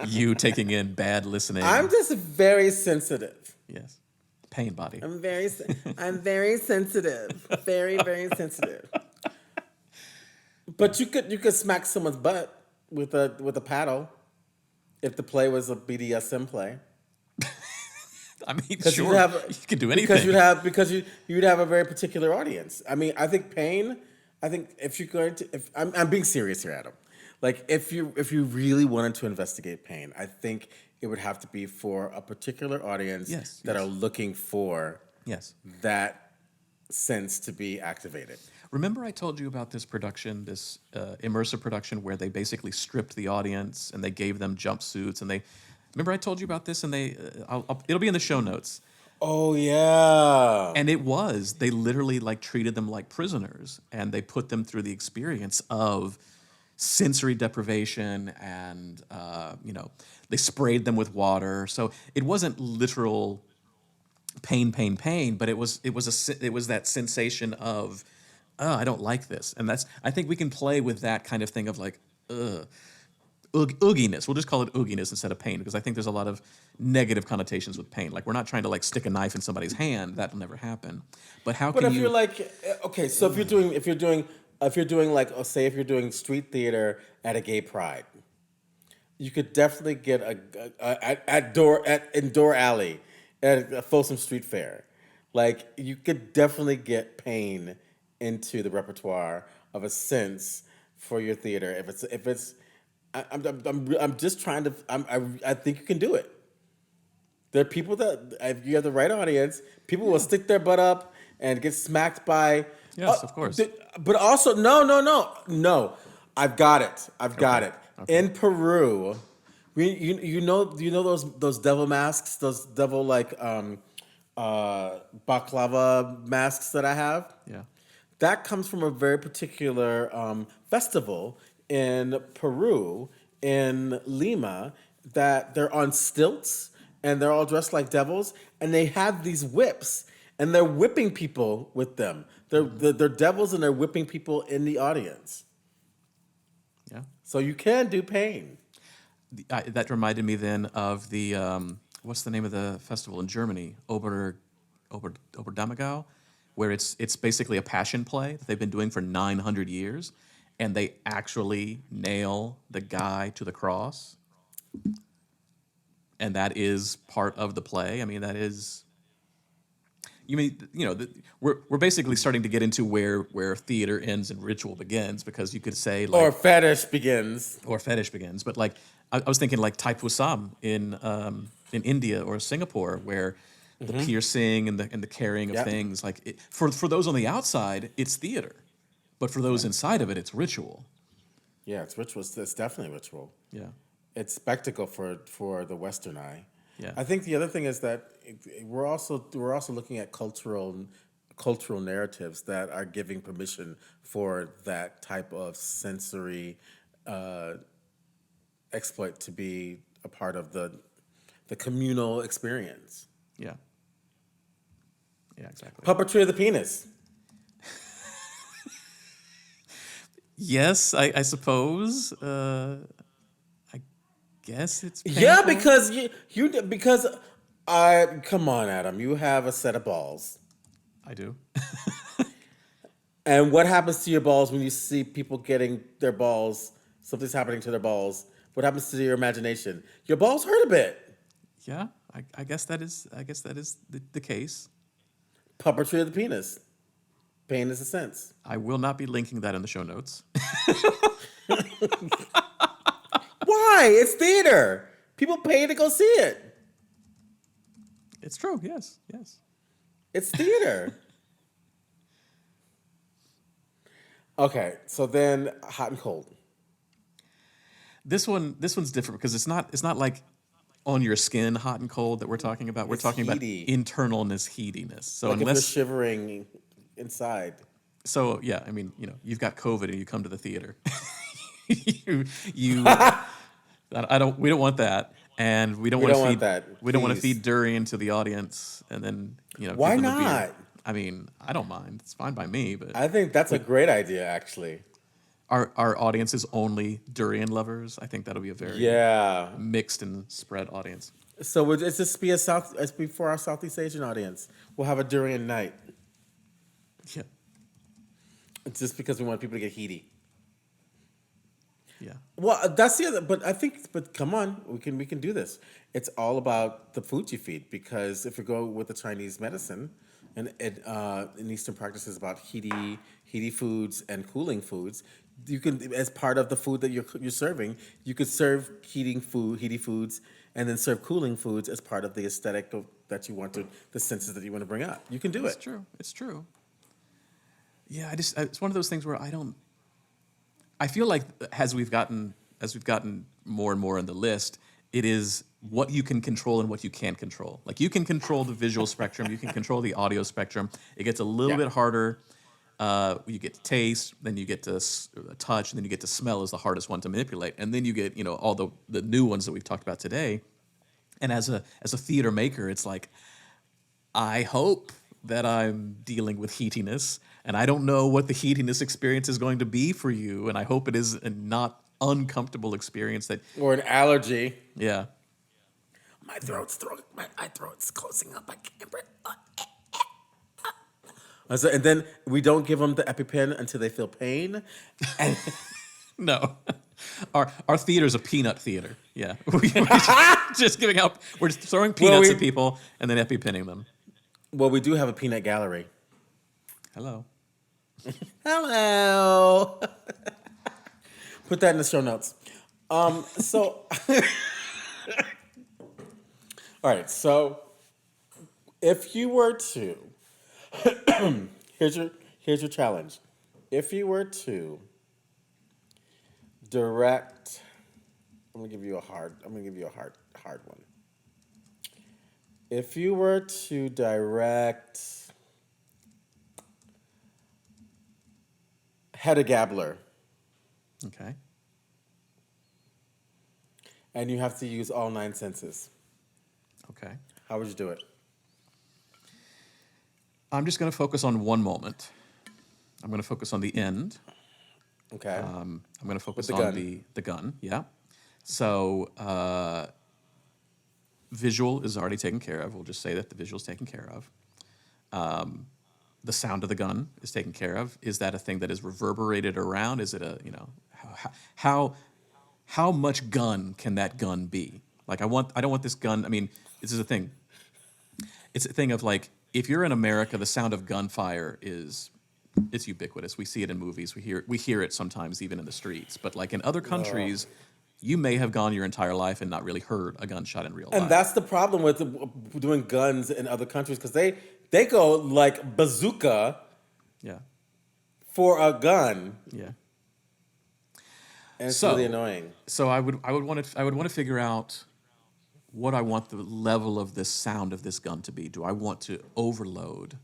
you taking in bad listening. I'm just very sensitive. Yes. Pain body. I'm very sensitive. Very, very sensitive. But you could smack someone's butt with a paddle if the play was a BDSM play. I mean, sure, you could do anything. Because you'd have a very particular audience. I mean, I think pain. I think if you're going to, I'm being serious here, Adam. Like if you really wanted to investigate pain, I think it would have to be for a particular audience Yes, that yes. are looking for Yes. that sense to be activated. Remember I told you about this production, this immersive production where they basically stripped the audience and they gave them jumpsuits and they. Remember I told you about this and they. It'll be in the show notes. Oh yeah. And they literally like treated them like prisoners and they put them through the experience of sensory deprivation and, they sprayed them with water. So it wasn't literal pain, but it was that sensation of, oh, I don't like this. And I think we can play with that kind of thing of like, ooginess. We'll just call it ooginess instead of pain because I think there's a lot of negative connotations with pain. Like we're not trying to like stick a knife in somebody's hand. That'll never happen. But how But can if you? you're like, okay, so if you're doing like, say if you're doing street theater at a gay pride, you could definitely get at indoor alley at a Folsom Street Fair. Like you could definitely get pain into the repertoire of a sense for your theater. If it's I'm just trying to I think you can do it. There are people that if you have the right audience, people will stick their butt up and get smacked by. Yes, of course. But also no. I've got it. Okay. In Peru, you know those devil masks, those devil like baklava masks that I have. Yeah. That comes from a very particular festival in Peru, in Lima, that they're on stilts and they're all dressed like devils, and they have these whips and they're whipping people with them. They're devils and they're whipping people in the audience. Yeah. So you can do pain. That reminded me then of the what's the name of the festival in Germany? Oberdammergau, where it's basically a passion play that they've been doing for 900 years, and they actually nail the guy to the cross, and that is part of the play. I mean, that is. We're basically starting to get into where theater ends and ritual begins because you could say like Or fetish begins. But like I was thinking like Taipusam in India or Singapore where the piercing and the carrying of Yep. things like for those on the outside it's theater, but for those inside of it it's ritual. Yeah, it's ritual. It's definitely ritual. Yeah. It's spectacle for the Western eye. Yeah. I think the other thing is that we're also looking at cultural narratives that are giving permission for that type of sensory exploit to be a part of the communal experience. Yeah. Yeah, exactly. Puppetry of the penis. Yes, I suppose. I guess it's painful. Yeah, because because I come on, Adam, you have a set of balls. I do. And what happens to your balls when you see people getting their balls, something's happening to their balls? What happens to your imagination? Your balls hurt a bit. Yeah, I guess that is the case. Puppetry of the penis. Pain is a sense. I will not be linking that in the show notes. Why? It's theater. People pay to go see it. It's true. Yes. It's theater. Okay, so then hot and cold. This one's different because it's not like on your skin, hot and cold that we're talking about. We're It's talking heaty. about internalness, heatiness. So Like if you're unless shivering inside. so yeah, I mean, you've got COVID and you come to the theater. you we don't want that. And we don't want to feed that, we don't want to please. feed durian to the audience and then Why give them a beer. not? I mean, I don't mind. It's fine by me, but I think that's a great idea, actually. our audience is only durian lovers. I think that'll be a very Yeah. mixed and spread audience. So it's just be it's be for our Southeast Asian audience. We'll have a durian night. Yeah. It's just because we want people to get heaty. Yeah. Well, that's the other. But come on, we can do this. It's all about the food you feed because if we go with the Chinese medicine, and in Eastern practices about heaty foods and cooling foods. You can, as part of the food that you're serving, you could serve heaty foods, and then serve cooling foods as part of the aesthetic that you want to, the senses that you want to bring up. You can do It's it. true. It's true. Yeah, it's one of those things where I feel like as we've gotten more and more on the list, it is what you can control and what you can't control. Like you can control the visual spectrum, you can control the audio spectrum. It gets a little Yeah. bit harder. You get to taste, then you get to touch, and then you get to smell is the hardest one to manipulate, and then you get all the new ones that we've talked about today. And as a theater maker, it's like I hope that I'm dealing with heatiness, and I don't know what the heatiness experience is going to be for you, and I hope it is a not uncomfortable experience that, Or an allergy. yeah. My throat's closing up. I can't breathe. And then we don't give them the EpiPen until they feel pain. And No. Our theater's a peanut theater. Yeah. Just giving out, we're just throwing Well, peanuts at people and then EpiPenning them. well, we do have a peanut gallery. Hello. Hello. Put that in the show notes. So, all right. So, if you were to, here's your challenge. If you were to direct, I'm gonna give you a hard one. If you were to direct Hedda Gabler, Okay. and you have to use all 9 senses, Okay. how would you do it? I'm just going to focus on one moment. I'm going to focus on the end. Okay. I'm going to focus the on gun. the gun. Yeah. So visual is already taken care of. We'll just say that the visual is taken care of. The sound of the gun is taken care of. Is that a thing that is reverberated around? Is it how much gun can that gun be? Like I don't want this gun. I mean, this is a thing. It's a thing of like, if you're in America, the sound of gunfire it's ubiquitous. We see it in movies. We hear it sometimes even in the streets. But like in other countries, you may have gone your entire life and not really heard a gunshot in real life. And that's the problem with doing guns in other countries, because they go like bazooka Yeah. for a gun, Yeah. and it's So- really annoying. So I would want to figure out what I want the level of this sound of this gun to be. Do I want to overload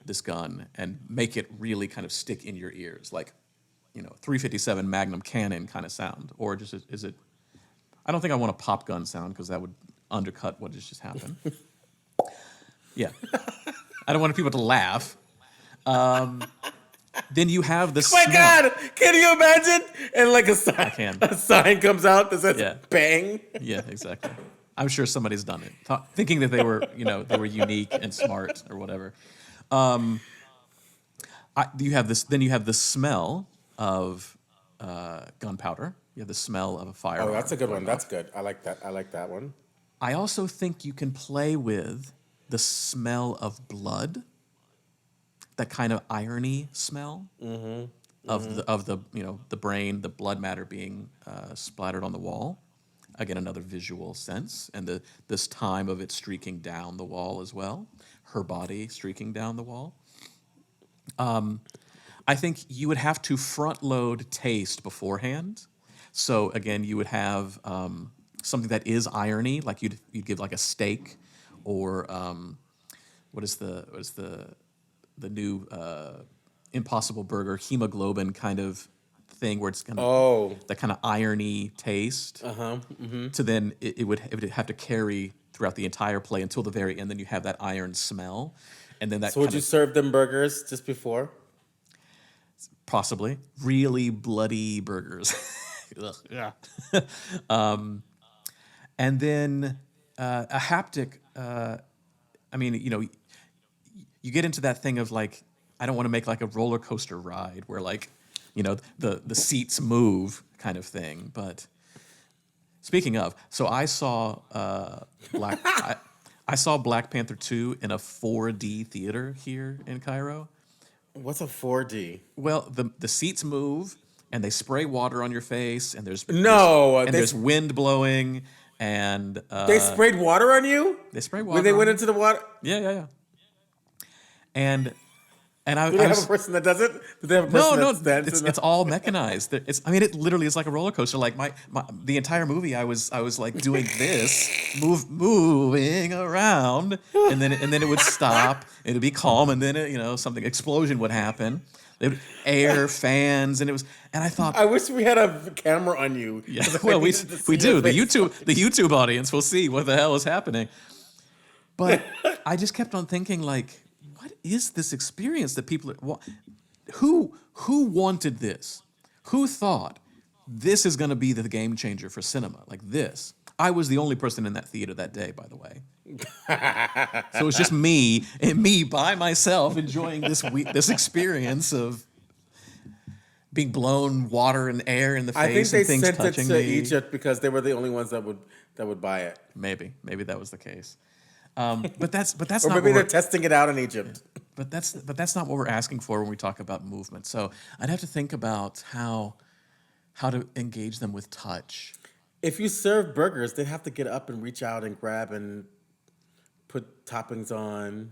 this gun and make it really kind of stick in your ears, like 357 Magnum cannon kind of sound, or just is it? I don't think I want a pop gun sound because that would undercut what has just happened. Yeah, I don't want people to laugh. Then you have the Oh my smell. God! Can you imagine? And like a can. sign comes out that says Yeah. "bang." Yeah, exactly. I'm sure somebody's done it, thinking that they were unique and smart or whatever. You have this. Then you have the smell of gunpowder. You have the smell of a firearm. Oh, that's a good one. That's good. I like that. I like that one. I also think you can play with the smell of blood. That kind of irony smell of the the brain, the blood matter being splattered on the wall. Again, another visual sense, and this time of it streaking down the wall as well. Her body streaking down the wall. I think you would have to front load taste beforehand. So again, you would have something that is irony, like you'd give like a steak, or what is the new Impossible Burger hemoglobin kind of thing where it's kind of that kind of irony taste. To then it would have to carry throughout the entire play until the very end. Then you have that iron smell, and then that. So would kind you of, serve them burgers just before? possibly really bloody burgers? Ugh. Yeah. And then a haptic. I mean, you get into that thing of like, I don't want to make like a roller coaster ride where like, the seats move kind of thing. But speaking of, so I saw I saw Black Panther 2 in a 4D theater here in Cairo. What's a 4D? Well, the seats move and they spray water on your face, and there's wind blowing, and they sprayed water on you. They sprayed water. When they went into the water. Yeah. And Do they have a person that does it? Do they have a person that stands? It's all mechanized. It literally is like a roller coaster. Like the entire movie, I was like doing this, moving around, and then it would stop. It'd be calm, and then something explosion would happen. They would air fans, and I thought, I wish we had a camera on you. Yeah, well, we do. The YouTube audience will see what the hell is happening. But I just kept on thinking, like, what is this experience that people who wanted this? Who thought this is going to be the game changer for cinema? Like this. I was the only person in that theater that day, by the way. So it's just me by myself enjoying this experience of being blown water and air in the face. I think they and things sent it touching to me. Egypt because they were the only ones that would buy it. Maybe that was the case. But that's Or not. maybe they're testing it out in Egypt. But that's not what we're asking for when we talk about movement. So I'd have to think about how to engage them with touch. If you serve burgers, they'd have to get up and reach out and grab and put toppings on.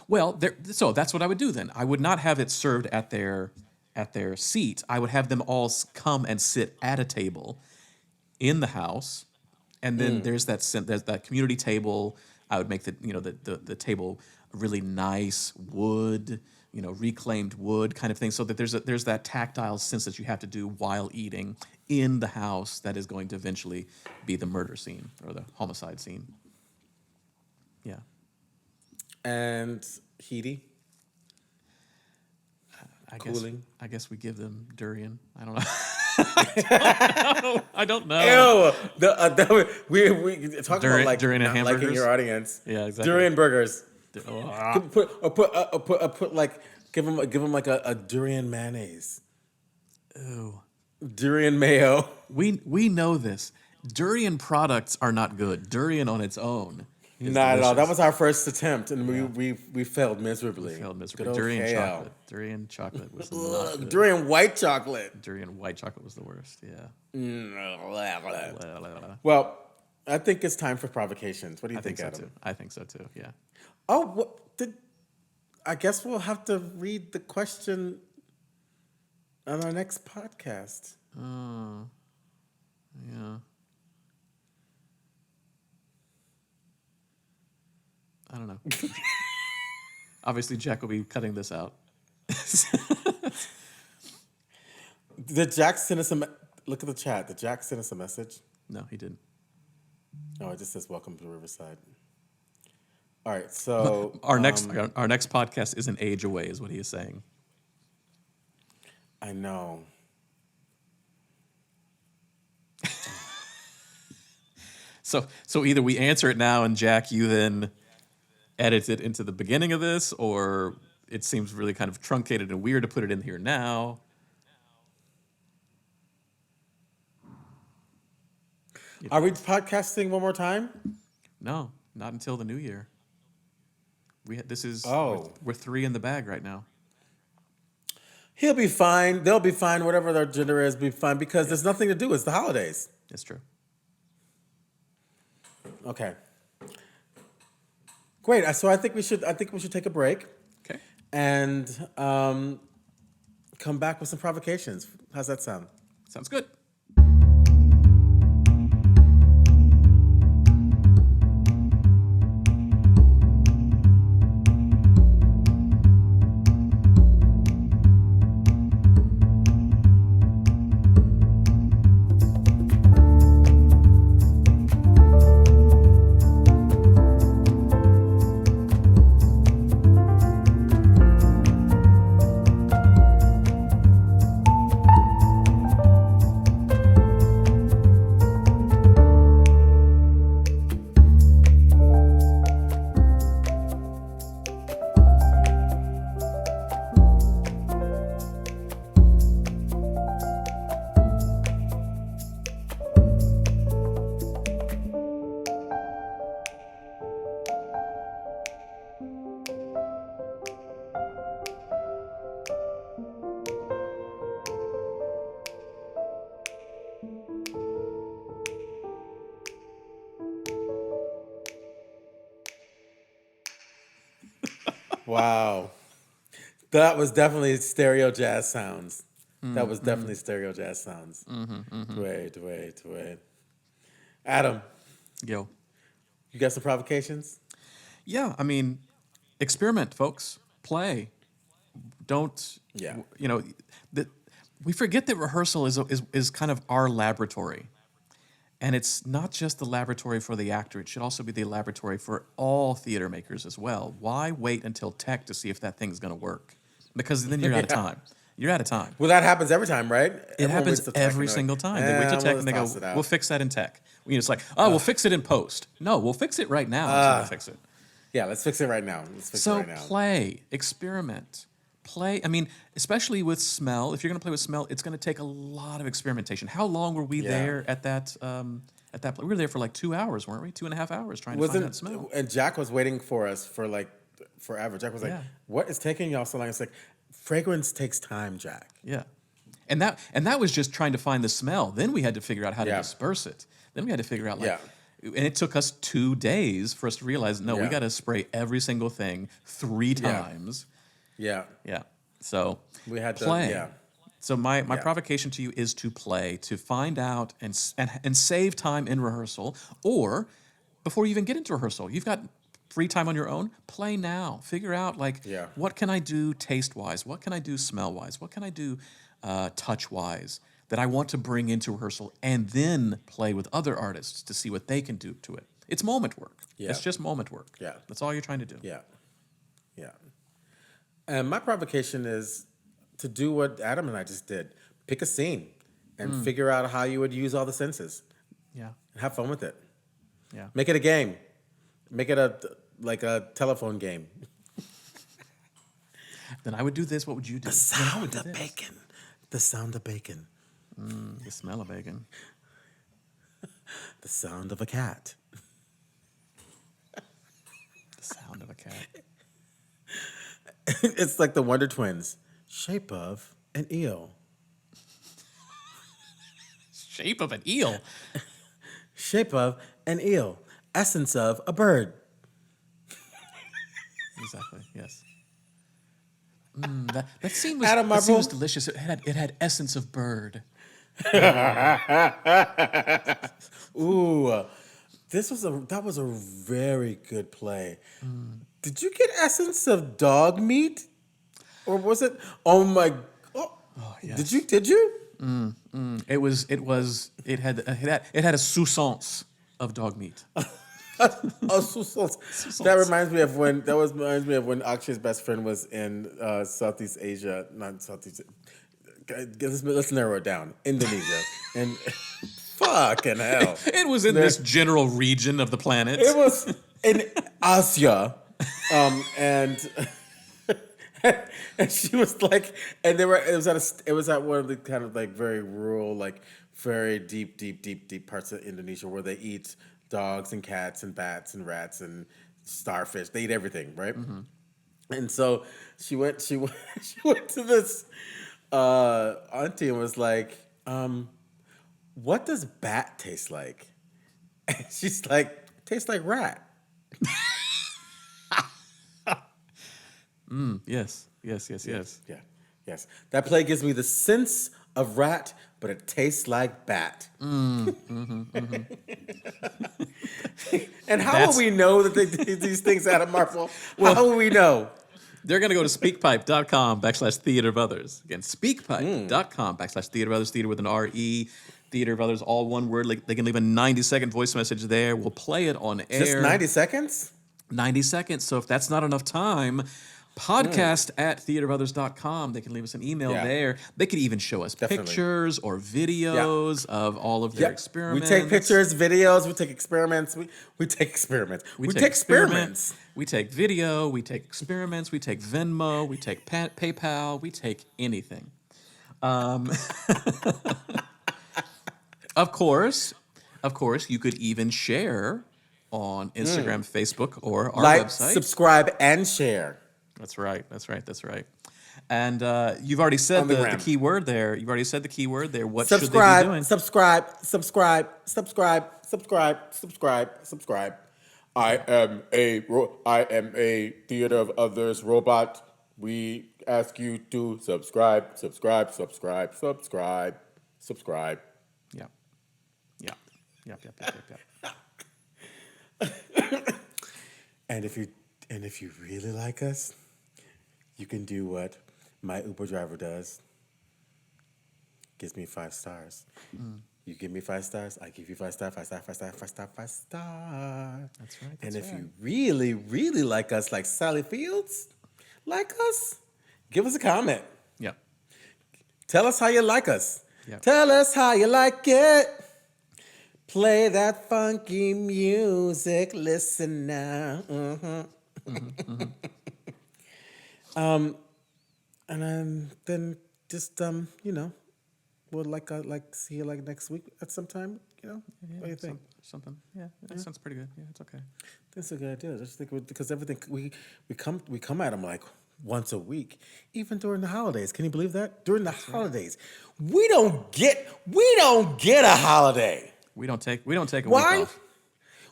Well, so that's what I would do then. I would not have it served at their seat. I would have them all come and sit at a table in the house. And then there's that community table. I would make the table really nice wood, reclaimed wood kind of thing, so that there's that tactile sense that you have to do while eating in the house that is going to eventually be the murder scene or the homicide scene. Yeah. And heaty. I guess we give them durian. I don't know. I don't know. Ew. We talk about like durian and not hamburgers. liking your audience. Yeah, exactly. Durian burgers. Give them like a durian mayonnaise. Ew. Durian mayo. We know this. Durian products are not good. Durian on its own is Not at all. delicious. That was our first attempt, and we failed miserably. Good Durian old KL. chocolate. Durian chocolate was not good. Durian white chocolate. Durian white chocolate was the worst. Yeah. Well, I think it's time for provocations. What do you think, so Adam? too. I think so too. Yeah. Oh, I guess we'll have to read the question on our next podcast. Yeah. I don't know. Obviously, Jack will be cutting this out. Did Jack send us look at the chat. Did Jack send us a message? No, he didn't. Oh, it just says welcome to Riverside. All right, so Our next podcast is an age away, is what he is saying. I know. So either we answer it now, and Jack, you then edit it into the beginning of this, or it seems really kind of truncated and weird to put it in here now. Are we podcasting one more time? No, not until the new year. We're 3 in the bag right now. He'll be fine. They'll be fine. Whatever their gender is, be fine because there's nothing to do. It's the holidays. It's true. Okay. Great. So I think we should take a break. Okay. And come back with some provocations. How's that sound? Sounds good. Wow. That was definitely stereo jazz sounds. That was definitely stereo jazz sounds. Wait. Adam, Yo. you got some provocations? Yeah, I mean, experiment, folks. Play. Don't, Yeah. you know, that we forget that rehearsal is kind of our laboratory. And it's not just the laboratory for the actor. It should also be the laboratory for all theater makers as well. Why wait until tech to see if that thing's going to work? Because then you're out of time. You're out of time. Well, that happens every time, right? It happens every single time. They wait till tech and they go, we'll fix that in tech. It's like, we'll fix it in post. No, we'll fix it right now. We'll fix it. Yeah, let's fix it right now. So play, experiment. Play, I mean, especially with smell. If you're going to play with smell, it's going to take a lot of experimentation. How long were we there at that we were there for like 2 hours, weren't we? 2.5 hours trying to find that smell. And Jack was waiting for us for like forever. Jack was like, what is taking y'all so long? It's like, fragrance takes time, Jack. Yeah. And that was just trying to find the smell. Then we had to figure out how to disperse it. Then we had to figure out and it took us 2 days for us to realize, we got to spray every single thing 3 times. Yeah. Yeah. So we had to play. Yeah. So my provocation to you is to play, to find out and save time in rehearsal, or before you even get into rehearsal, you've got free time on your own. Play now. Figure out what can I do taste wise? What can I do smell wise? What can I do touch wise that I want to bring into rehearsal, and then play with other artists to see what they can do to it. It's moment work. Yeah. It's just moment work. Yeah. That's all you're trying to do. Yeah. And my provocation is to do what Adam and I just did. Pick a scene and figure out how you would use all the senses. Yeah. And have fun with it. Yeah. Make it a game. Make it a telephone game. Then I would do this. What would you do? The sound of bacon. The sound of bacon. The smell of bacon. The sound of a cat. The sound of a cat. It's like the Wonder Twins. Shape of an eel. Shape of an eel? Shape of an eel. Essence of a bird. Exactly, yes. That scene was delicious. It had essence of bird. Ooh, that was a very good play. Did you get essence of dog meat, or was it? Oh my! Oh, yes. Did you? It had a sousance of dog meat. That reminds me of when Akshay's best friend was in Southeast Asia, not Southeast. Let's narrow it down. Indonesia and fucking hell. It was in this general region of the planet. It was in Asia, and she was like, and it was at one of the kind of like very rural, like very deep parts of Indonesia where they eat dogs and cats and bats and rats and starfish. They eat everything, right? Mm-hmm. And so she went to this auntie and was like, what does bat taste like? And she's like, tastes like rat. Yes. Yes. That play gives me the sense of rat, but it tastes like bat. And how will we know that these things out of Marple? How will we know? They're going to go to speakpipe.com/theater of others. Again, speakpipe.com/theater of others, theater with an R-E, theater of others, all one word. They can leave a 90-second voice message there. We'll play it on air. Just 90 seconds? 90 seconds. So if that's not enough time, podcast@theaterofothers.com. They can leave us an email there. They could even show us pictures or videos of all of their experiments. We take pictures, videos, we take experiments. We take experiments. We take experiments. We take video, we take experiments, we take Venmo, we take PayPal, we take anything. Of course, you could even share on Instagram, Facebook, or our website. Subscribe, and share. That's right. And you've already said the key word there. What should they be doing? Subscribe. I am a Theater of Others robot. We ask you to subscribe. Yeah. Yeah. Yep. And if you really like us, you can do what my Uber driver does. Gives me 5 stars. You give me 5 stars, I give you 5 stars. That's right. And if you really, really like us, like Sally Fields, like us, give us a comment. Yep. Tell us how you like us. Yep. Tell us how you like it. Play that funky music. Listen now. And then just we'll see you like next week at some time. What do you think? Something. Yeah, that sounds pretty good. Yeah, it's okay. That's a good idea. Just think because everything we come at them like once a week, even during the holidays. Can you believe that? During the holidays, we don't get a holiday. We don't take a week Why? off.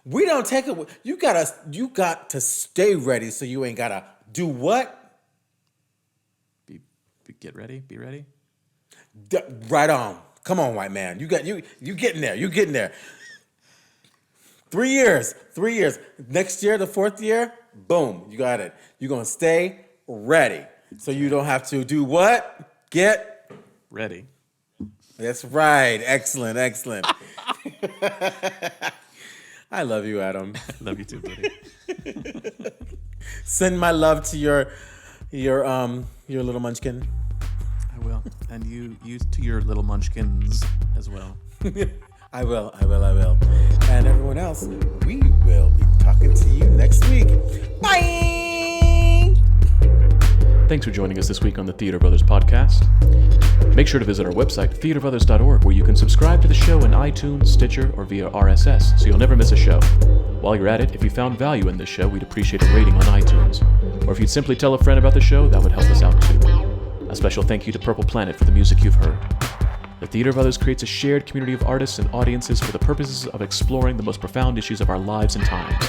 We don't take it. You got to stay ready, so you ain't gotta do what? Get ready. Be ready. Right on. Come on, white man. You getting there. You getting there. 3 years. Next year, the 4th year, boom, you got it. You're gonna stay ready, so you don't have to do what? Get ready. That's right. Excellent. I love you, Adam. Love you too, buddy. Send my love to your little munchkin. I will, and you to your little munchkins as well. I will. And everyone else, we will be talking to you next week. Bye! Thanks for joining us this week on the Theater Brothers podcast. Make sure to visit our website, theaterbrothers.org, where you can subscribe to the show in iTunes, Stitcher, or via RSS, so you'll never miss a show. While you're at it, if you found value in this show, we'd appreciate a rating on iTunes. Or if you'd simply tell a friend about the show, that would help us out too. A special thank you to Purple Planet for the music you've heard. The Theater Brothers creates a shared community of artists and audiences for the purposes of exploring the most profound issues of our lives and times.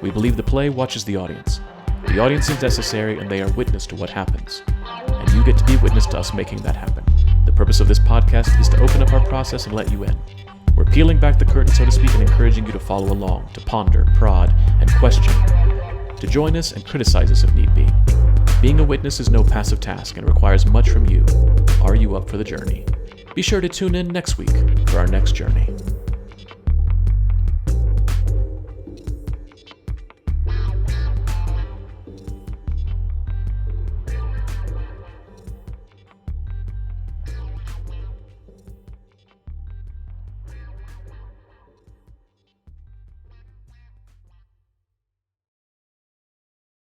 We believe the play watches the audience. The audience is necessary, and they are witness to what happens. And you get to be witness to us making that happen. The purpose of this podcast is to open up our process and let you in. We're peeling back the curtain, so to speak, and encouraging you to follow along, to ponder, prod, and question, to join us and criticize us if need be. Being a witness is no passive task and requires much from you. Are you up for the journey? Be sure to tune in next week for our next journey.